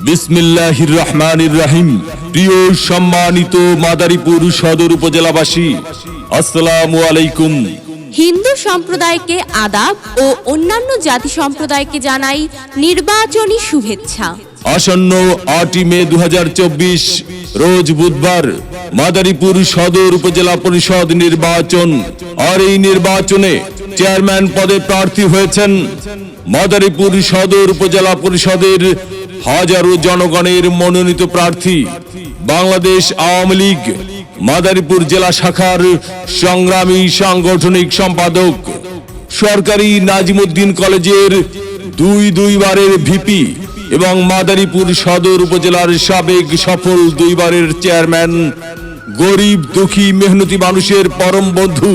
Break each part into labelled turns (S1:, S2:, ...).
S1: বিসমিল্লাহির রহমানির রহিম। প্রিয় সম্মানিত মাদারীপুর সদর উপজেলাবাসী, আসসালামু আলাইকুম।
S2: হিন্দু সম্প্রদায়কে আদাব ও অন্যান্য জাতি সম্প্রদায়কে জানাই নির্বাচনী শুভেচ্ছা।
S1: আসন্ন 8 মে 2024 রোজ বুধবার মাদারীপুর সদর উপজেলা পরিষদ নির্বাচন। আর এই নির্বাচনে চেয়ারম্যান পদে প্রার্থী হয়েছেন মাদারীপুর সদর উপজেলা পরিষদের হাজারো জনগণের মনোনীত প্রার্থী, বাংলাদেশ আওয়ামী লীগ মাদারীপুর জেলা শাখার সংগ্রামী সাংগঠনিক সম্পাদক, সরকারি নাজিমুদ্দিন কলেজের দুইবারের ভিপি এবং মাদারীপুর সদর উপজেলার সাবেক সফল 2 বারের চেয়ারম্যান, গরিব দুঃখী মেহনতি মানুষের পরম বন্ধু,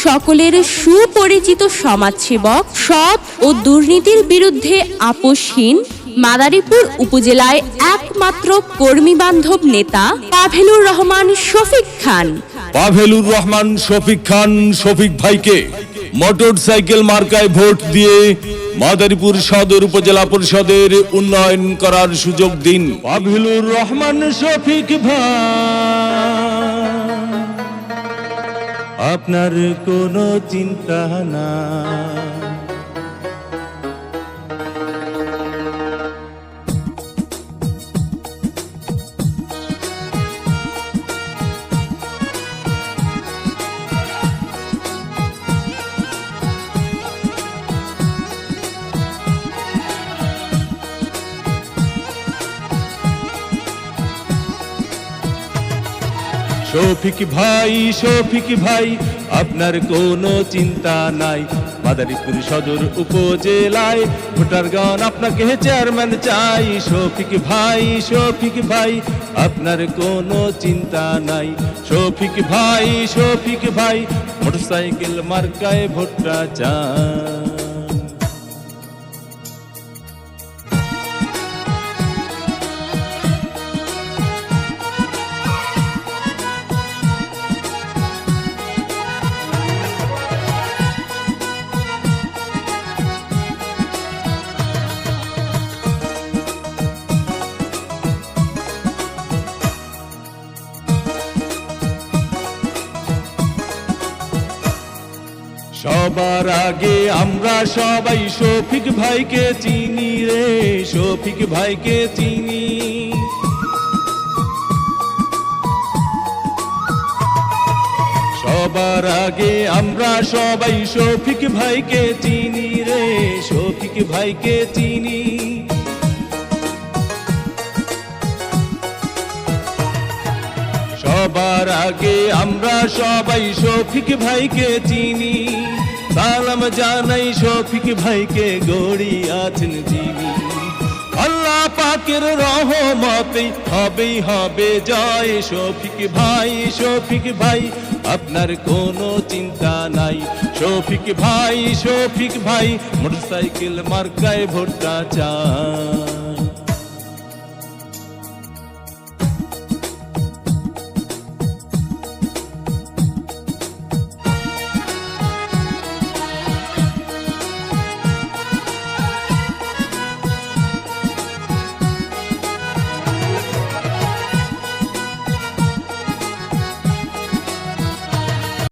S2: সকলের সুপরিচিত সমাজসেবক, সৎ ও দুর্নীতির বিরুদ্ধে আপোষহীন মাদারীপুর উপজেলায় একমাত্র কর্মী বান্ধব নেতা পাভেলুর রহমান শফিক খান।
S1: পাভেলুর রহমান শফিক খান শফিক ভাইকে মোটরসাইকেল মার্কায় ভোট দিয়ে মাদারীপুর সদর উপজেলা পরিষদের উন্নয়ন করার সুযোগ দিন। পাভেলুর রহমান শফিক ভাই, আপনার কোনো চিন্তা না। শফিক ভাই, আপনার কোনো চিন্তা নাই। মাদারীপুর সদর উপজেলায় ভোটারগণ আপনাকে চেয়ারম্যান চাই। শফিক ভাই, আপনার কোনো চিন্তা নাই। শফিক ভাই, মোটরসাইকেল মার্কায় ভোটটা চাই। সবার আগে আমরা সবাই শফিক ভাইকে চিনি রে, শফিক ভাইকে চিনি। সবার আগে আমরা সবাই শফিক ভাইকে চিনি রে, শফিক ভাইকে চিনি। সবার আগে আমরা সবাই শফিক ভাইকে চিনি। সালাম জানাই শফিক ভাইকে, গড়ি আছেন যিনি। আল্লাহ পাকের রহমতে হবে জয়। শফিক ভাই, আপনার কোনো চিন্তা নাই। শফিক ভাই, মোটরসাইকেল মার্কায় ভোটটা চাই।